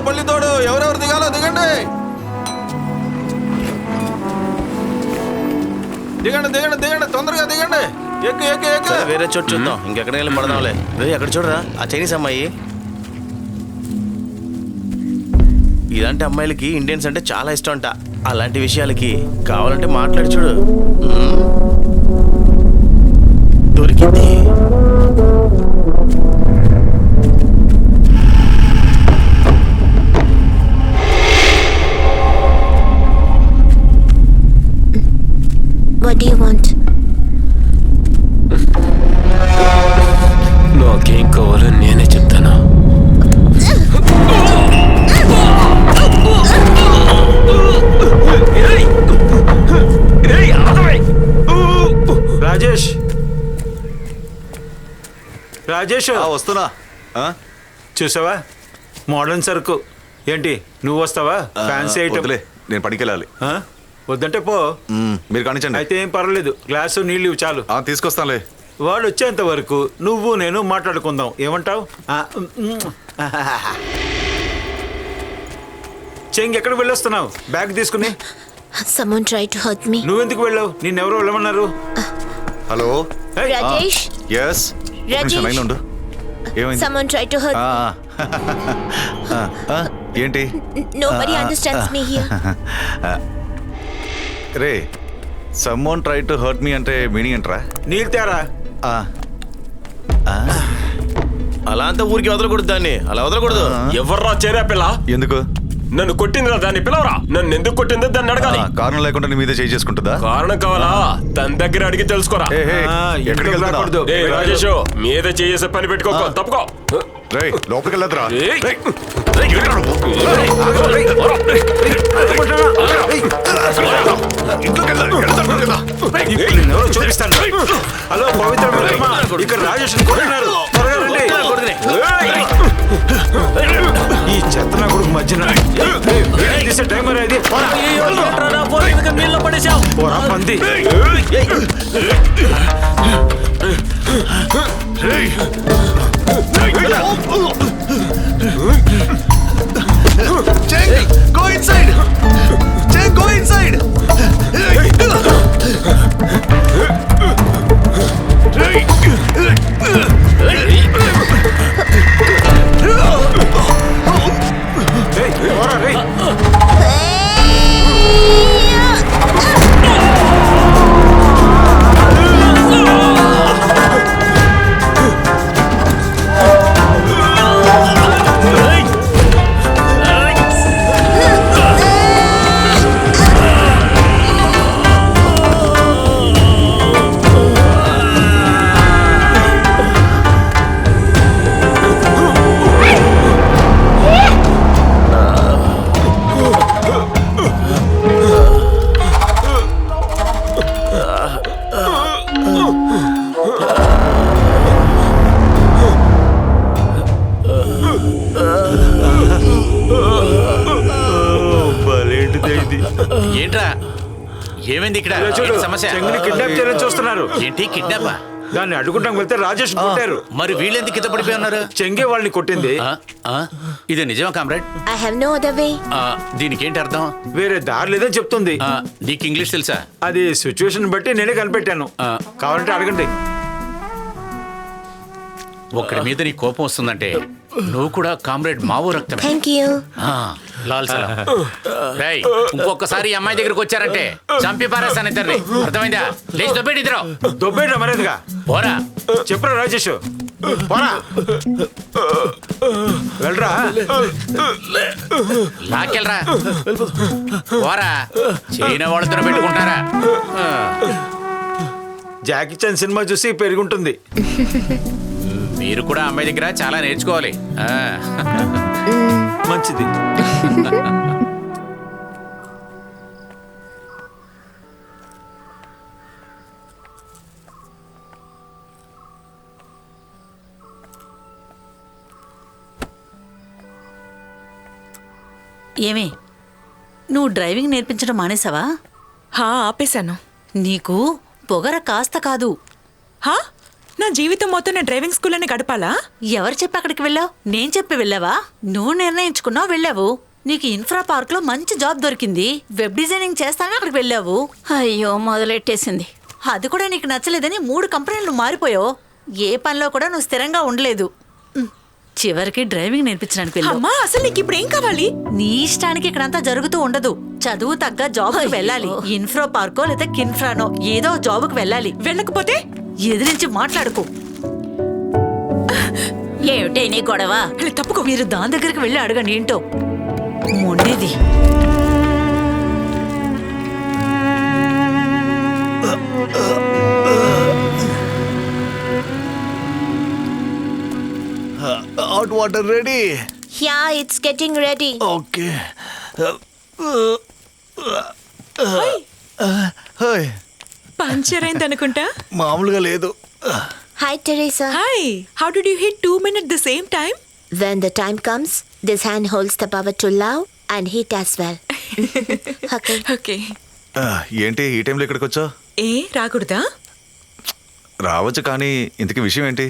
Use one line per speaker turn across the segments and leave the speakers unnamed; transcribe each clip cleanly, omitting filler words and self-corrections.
పల్లి తోడు ఎవరెవరు దిగాలో దిగండి. దిగండి తొందరగా దిగండి. ఎక్కు.
వేరే చోటు చూద్దాం, ఇంకెక్కడ వెళ్ళి పడదాంలే. అక్కడ చూడరా ఆ చైనీస్ అమ్మాయి. ఇలాంటి అమ్మాయిలకి ఇండియన్స్ అంటే చాలా ఇష్టం అంట. అలాంటి విషయాలకి కావాలంటే మాట్లాడి చూడు. దొరికింది.
What do you want?
నాకేం కావాలో నేనే చెప్తాను.
రాజేష్
వస్తున్నా.
చూసావా మోడర్న్ సరుకు. ఏంటి నువ్వు వస్తావా? Fancy item.
నేను పనికెళ్ళాలి.
వద్దంటే పో.
మీరు కానిచ్చండి.
అయితే ఏం పర్వాలేదు, గ్లాసు నీళ్ళు ఇవ్వు చాలు.
తీసుకొస్తానులే.
వాడు వచ్చేంత వరకు నువ్వు నేను మాట్లాడుకుందాం. ఏమంటావు? చెంగి ఎక్కడికి వెళ్ళొస్తున్నావు? బ్యాగ్ తీసుకుని.
Someone tried to hurt me.
నువ్వెందుకు వెళ్ళావు? నిన్నెవరో వెళ్ళమన్నారు.
Hello
Rajesh.
ఎస్. లైన్ ఉండు. ఏమైంది?
Someone tried to hurt me.
ఏంటి?
Nobody understands me here.
Ray someone try to hurt me అంటే మీనింగ్ ఏంట్రా?
నీళ్ళు తేరా.
అలా అంతా ఊరికి వదలకూడదు, దాన్ని అలా వదలకూడదు.
ఎవర్రా చేరా పిల్ల?
ఎందుకు?
నన్ను కొట్టిందిరా, దాన్ని పిలవరా. నన్ను ఎందుకు కొట్టిందో దాన్ని అడగాలి.
కారణం లేకుండా నీ మీద చేయి చేసుకుంటుందా?
కారణం కావాలా? తన దగ్గర అడిగి తెలుసుకోరా.
ఎక్కడికి వెళ్తున్నావు?
రాజేష్ మీద చేసే పని పెట్టుకోకో, తప్పుకో.
లోపలికి వెళ్ళదురా.
చూపిస్తాను. హలో పవిత్ర, ఇక్కడ రాజేష్ కొడుతున్నారు. ఈ చెత్త నా కొడుకు మధ్యన తీసే టైమర్ అది. పోరా పంది.
Go inside! Jake, go inside!
ఏంట్రా ఏమైంది ఇక్కడ? సమస్య
కిడ్నాప్ చేయాలని చూస్తున్నారు.
ఏంటి కిడ్నాపా?
దాన్ని అడ్డుకుంటాం వెళ్తే రాజేష్ కొట్టారు.
మరి వీళ్ళెందుకు కింద పడిపోయి ఉన్నారు?
చెంగే వాళ్ళని కొట్టింది.
ఇది నిజమా comrade?
I have no other way.
దీనికి ఏంటి అర్థం?
వేరే దారి లేదని చెప్తుంది.
నీకు ఇంగ్లీష్ తెలుసా?
అది సిచ్యువేషన్ బట్టి నేనే కనిపెట్టాను. కావాలంటే అడగండి.
ఒకడి మీద నీ కోపం వస్తుందంటే నువ్వు కూడా కామ్రేడ్ మావో రక్తం.
Thank you.
లాల్ సలాం. రేయ్, ఇంకొకసారి ఈ అమ్మాయి దగ్గరికి వచ్చారంటే చంపి పారేస్తాను ఇద్దరిని. అర్థమైందా? లేచి దొబ్బేటి ఇద్దరు.
దొబ్బేట మరేదిగా.
పోరా.
చెప్పరా రాజేష్, పోరా. వెళ్ళరా.
లాకెళ్ళరా. పోరా. చైనా వాళ్ళతో పెట్టుకుంటారా?
జాకీ చాన్ సినిమా చూసి పెరుగుంటుంది.
మీరు కూడా అమ్మాయి దగ్గర చాలా నేర్చుకోవాలి.
మంచిది.
ఏమే, నువ్వు డ్రైవింగ్ నేర్పించడం మానేసావా?
ఆపేశాను.
నీకు పొగర కాస్త కాదు.
నా జీవితం మొత్తం నేను డ్రైవింగ్ స్కూల్లోనే గడపాలా?
ఎవరు చెప్పి అక్కడికి వెళ్ళావు? నేను చెప్పి వెళ్ళావా? నువ్వు నిర్ణయించుకున్నావు వెళ్ళావు. నీకు ఇన్ఫ్రా పార్క్ లో మంచి జాబ్ దొరికింది. వెబ్ డిజైనింగ్ చేస్తానని అక్కడికి వెళ్ళావు. అయ్యో మొదలెట్టేసింది. అది కూడా నీకు నచ్చలేదని 3 కంపెనీలు మారిపోయావు. ఏ పనిలో కూడా నువ్వు స్థిరంగా ఉండలేదు. చివరికి డ్రైవింగ్ నేర్పించడానికి వెళ్ళావు.
అమ్మా అసలు నీకు ఇప్పుడు ఏం కావాలి?
నీ ఇష్టానికి ఇక్కడంతా జరుగుతూ ఉండదు. చదువు తగ్గ జాబ్కి వెళ్ళాలి. ఇన్ఫ్రా పార్కో లేదా కిన్ఫ్రానో ఏదో జాబ్కి వెళ్ళాలి.
వెళ్ళకపోతే
ఎదిరించి మాట్లాడుకో. ఏమిటే నీ గొడవ?
తప్పుకో.
మీరు దాని దగ్గరికి వెళ్ళి అడగండి ఏంటో. మొండిది.
Hot water ready.
Yeah, it's getting ready.
Okay. Hi.
Puncture అయింది అనుకుంటా.
మామూలుగా లేదు.
Hi, Teresa.
Hi, how did you hit 2 men at the same time?
When the time comes, this hand holds the power to love and hit as well. Okay.
Okay.
ఏంటి ఈ టైంలో ఇక్కడికి వచ్చా?
ఏ రాకూడదా?
రావచ్చు, కానీ ఇంతకీ విషయం ఏంటి?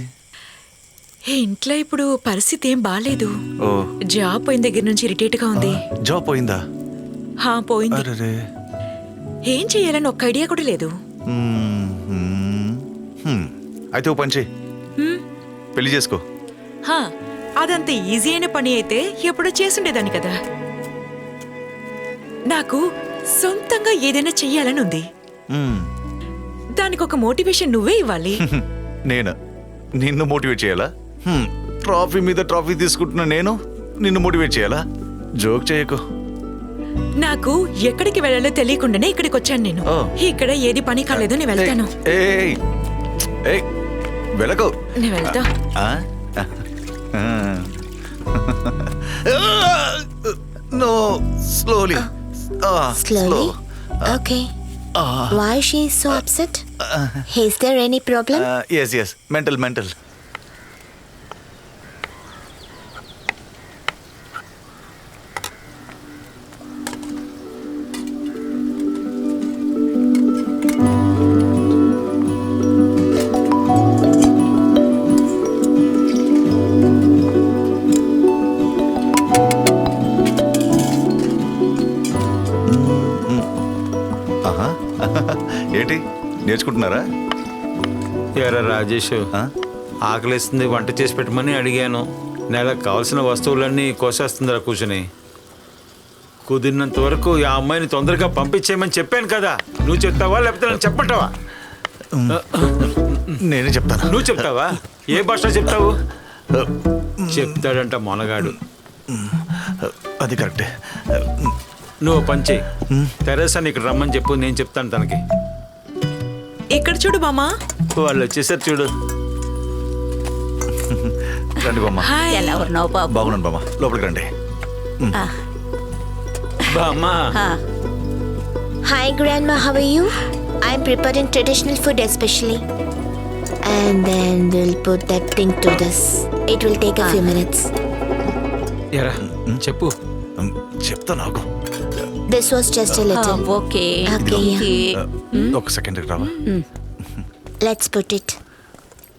ఏ ఇంట్లో ఇప్పుడు పరిస్థితి ఏం బాలేదు.
ఓ,
జాబ్ పోయిన దగ్గర నుంచి ఇరిటేట్ గా ఉంది.
జాబ్ పోయిందా?
హా పోయింది.
అరెరే.
ఏం చేయాలని ఒక్క ఐడియా కూడా లేదు.
అయితే ఓ పని చెయ్యి, పెళ్లి చేసుకో.
హా అదంత ఈజీ అయిన పని అయితే ఎప్పుడో చేసుండేదాన్ని కదా. నాకు సొంతంగా ఏదైనా చెయ్యాలని ఉంది. దానికి ఒక మోటివేషన్ నువ్వే ఇవ్వాలి.
నేను నిన్ను మోటివేట్ చేయాలా? ట్రాఫీ మీద ట్రాఫీ తీసుకుంటున్నా నేను నిన్ను మోటివేట్ చేయాలా? జోక్ చేయకు.
నాకు ఎక్కడికి వెళ్ళాలో తెలియకుండానే ఇక్కడికి వచ్చాను నేను.
ఓ.
ఇక్కడ ఏది పని కాలేదు, నేను వెళ్తాను.
ఏయ్, ఏయ్, వెళ్ళకు.
నేను వెళ్తా.
No, slowly.
Slowly? Okay. Why she is so upset? Is there any problem?
Yes mental. ఏంటి నేర్చుకుంటున్నారా?
ఎరా రాజేష్, ఆకలిస్తుంది, వంట చేసి పెట్టమని అడిగాను. నెలకు కావాల్సిన వస్తువులన్నీ కోసేస్తుందిరా కూర్చుని. కుదిరినంత వరకు ఆ అమ్మాయిని తొందరగా పంపించేయమని చెప్పాను కదా. నువ్వు చెప్తావా లేకపోతే నన్ను చెప్పమంటావా?
నేనే చెప్తాను.
నువ్వు చెప్తావా? ఏ భాష చెప్తావు? చెప్తాడంట మొనగాడు.
అది కరెక్టే.
నువ్వు పని చేయి, తెరేసాని ఇక్కడ రమ్మని చెప్పు, నేను చెప్తాను తనకి.
ఇక్కడ చూడు బామా,
వాళ్ళు వచ్చేసారు చూడు.
రండి బామ్మ.
హాయ్.
ఎలా ఉన్నావు బాబు?
బాగున్నాను బామ్మ, లోపలికి రండి.
బామ్మా.
Hi, Grandma. How are you? I'm preparing traditional food especially. And then we'll put that thing to this. It will take a few minutes.
ఎరా చెప్పు.
చెప్తా నాకు.
This was just a little.
Okay.
Okay, yeah.
ఒక second రావా?
Let's put it.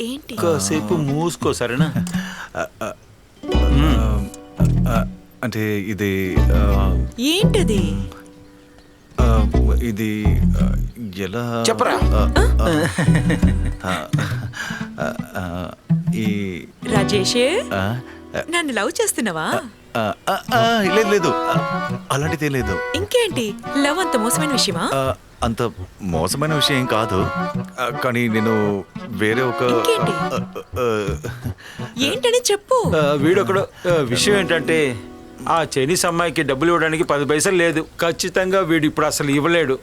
ఏంటి?
కాసేపు మూసుకో సరేనా?
అంటే ఇది
ఏంటది?
ఇది ఎలా
చెప్పరా.
ఈ
రాజేష్, నన్ను లవ్ చేస్తున్నావా?
లేదు, అలాంటిదే లేదు.
ఇంకేంటి, లవ్ అంత మోసమైన విషయమా?
అంత మోసమైన విషయం ఏం కాదు, కానీ నేను వేరే ఒక
ఇంకేంటి? ఏంటని చెప్పు.
వీడొకడు. విషయం ఏంటంటే ఆ చైనీస్ అమ్మాయికి డబ్బులు ఇవ్వడానికి 10 పైసలు లేదు. ఖచ్చితంగా వీడు ఇప్పుడు అసలు ఇవ్వలేడు.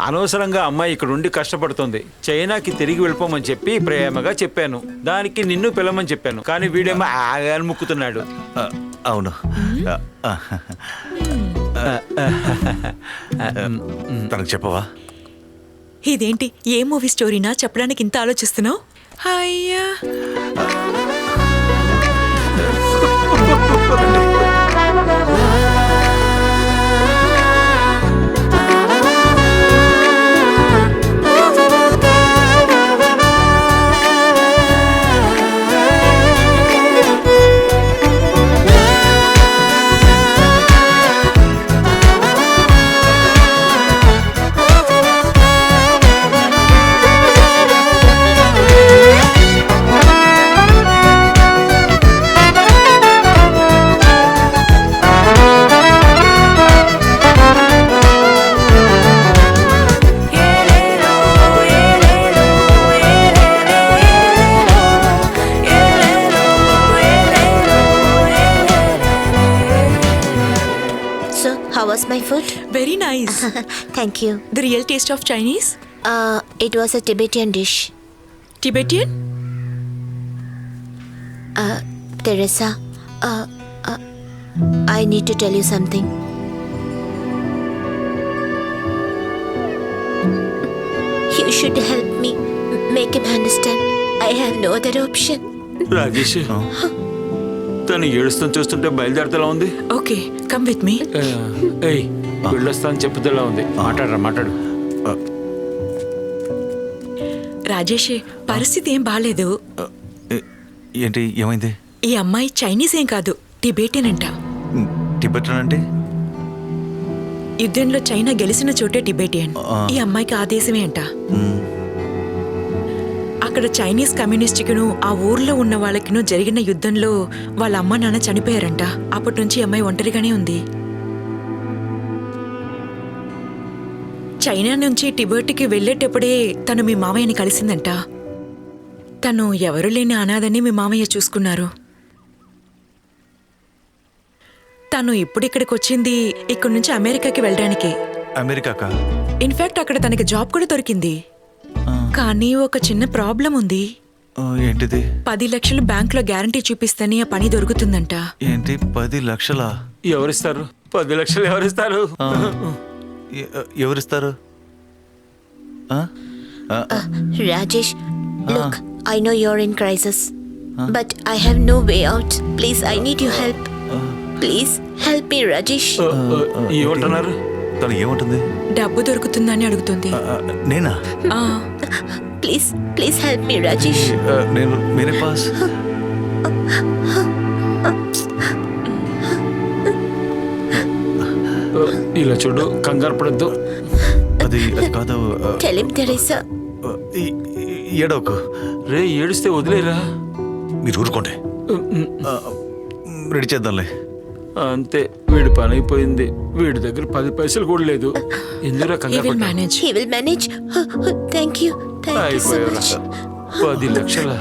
అనవసరంగా అమ్మాయి ఇక్కడ ఉండి కష్టపడుతుంది. చైనాకి తిరిగి వెళ్ళిపోమని చెప్పి ప్రేమగా చెప్పాను. దానికి నిన్ను పిలవమని చెప్పాను, కానీ వీడేమో ఆగాని ముక్కుతున్నాడు.
అవును. తనకు చెప్పవా?
ఇదేంటి, ఏ మూవీ స్టోరీనా చెప్పడానికి ఇంత ఆలోచిస్తున్నావు? అయ్యా,
was my food?
Very nice.
Thank you.
The real taste of Chinese?
It was a Tibetan dish.
Tibetan?
Teresa, I need to tell you something. You should help me make him understand. I have no other option.
Rajesh తను ఏడుస్తాను చూస్తుంటే బయలుదేరతలా ఉంది.
Okay, come with me.
ఏయ్ వెళ్ళొస్తాను చెప్పుతేలా ఉంది. మాట్లాడు.
రాజేష్, పరిస్థితి ఏం బాలేదు.
ఏంటి ఏమైంది?
ఈ అమ్మాయి చైనీస్ ఏం కాదు, టిబెటియన్ అంట.
టిబెటన్ అంటే?
యుద్ధంలో చైనా గెలిచిన చోటే టిబెటియన్. ఈ అమ్మాయికి ఆ దేశమే అంట. అక్కడ చైనీస్ కమ్యూనిస్టుకును ఆ ఊర్లో ఉన్న వాళ్ళకిను జరిగిన యుద్ధంలో వాళ్ళ అమ్మ నాన్న చనిపోయారంట. అప్పటి నుంచి ఈ అమ్మాయి ఒంటరిగానే ఉంది. చైనా నుంచి టిబెట్కి వెళ్ళేటప్పుడే తను మీ మామయ్యని కలిసిందంట. తను ఎవరు లేని అనాథని మీ మామయ్య చూసుకున్నారు. తను ఇప్పుడు ఇక్కడికి వచ్చింది ఇక్కడి నుంచి అమెరికాకి వెళ్ళడానికి.
అమెరికాకా?
ఇన్ఫాక్ట్ అక్కడ తనకి జాబ్ కూడా దొరికింది. కానీ ఒక చిన్న ప్రాబ్లం ఉంది.
ఏంటిది?
10 లక్షలు బ్యాంకులో గ్యారంటీ చూపిస్తేనే ఆ పని దొరుకుతుందంట.
ఏంటి 10 లక్షలా?
ఎవరిస్తారు 10 లక్షలు? ఎవరిస్తారు?
ఎవరిస్తారు?
Rajesh, look, I know you're in crisis, but I have no way out. Please, I need your help. Please help me, Rajesh.
ఏమంటున్నారు?
తను ఏమంటుంది?
డబ్బు దొరుకుతుందని అడుగుతుంది.
నేనా?
ఆ,
Please help me, Rajesh.
నేను మేరే పాస్.
ఇలా చూడు, కంగారు పడద్దు.
అది కాదు.
Tell him, Teresa.
ఏడోకు.
రే ఏడుస్తే వదిలేరా.
మీరు ఊరుకోండి. రెడీ చేద్దాంలే.
అంతే, వీడి పని అయిపోయింది. వీడి దగ్గర 10 పైసలు కూడా లేదు. ఎందుకు
he
కంగారు
will
పడ్డావు?
manage.
He will manage. Thank you so
అయిపోయారా?
much.
10 లక్షల